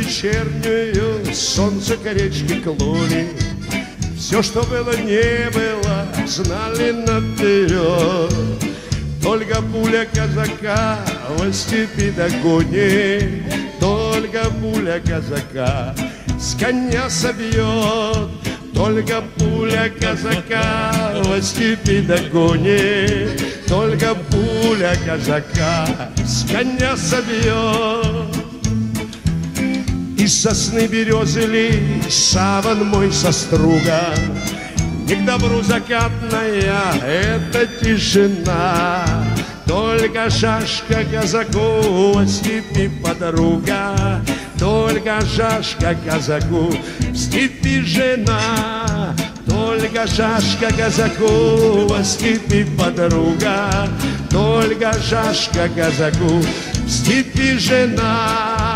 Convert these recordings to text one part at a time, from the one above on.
вечернюю солнце коречки клони. Все, что было, не было, знали наперед. Только пуля казака во степи догонит, только пуля казака с коня собьет, только пуля казака во степи догонит, только пуля казака с коня собьет. Из сосны березы ли саван мой соструга, не к добру закатная эта тишина, только шашка казаку во степи подруга, только шашка казаку в степи жена, только шашка казаку во степи подруга, только шашка казаку в степи жена.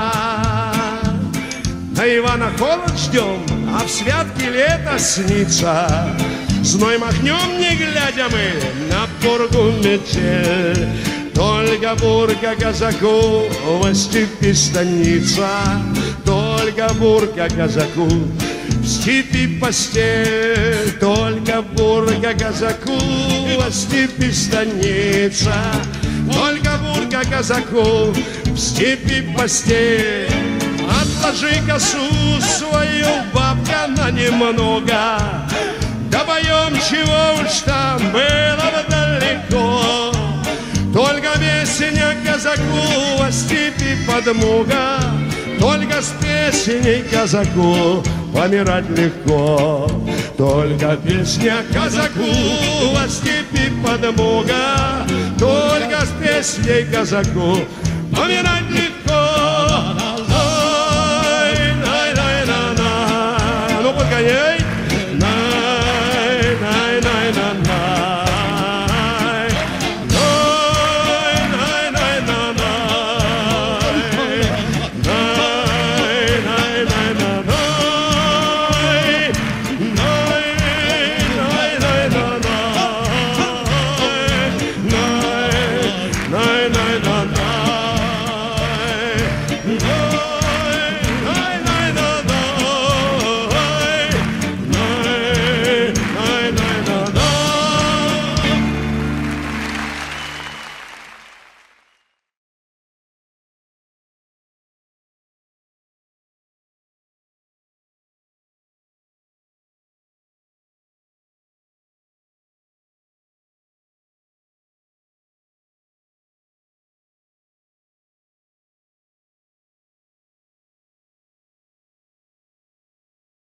На Ивана холод ждем, а в святке лето снится. Зной махнем, не глядя мы на пургу метель. Только бурка казаку во степи станица, только бурка казаку в степи постель, только бурка казаку во степи станица, только бурка казаку в степи постель. Отложи косу свою, бабка, на немного, добоем, чего уж там было бы далеко. Только песня казаку во степи подмога, только с песней казаку помирать легко. Только песня казаку во степи подмога, только с песней казаку помирать легко. Ой, ай, ай, на, на. Ну, подгоняй.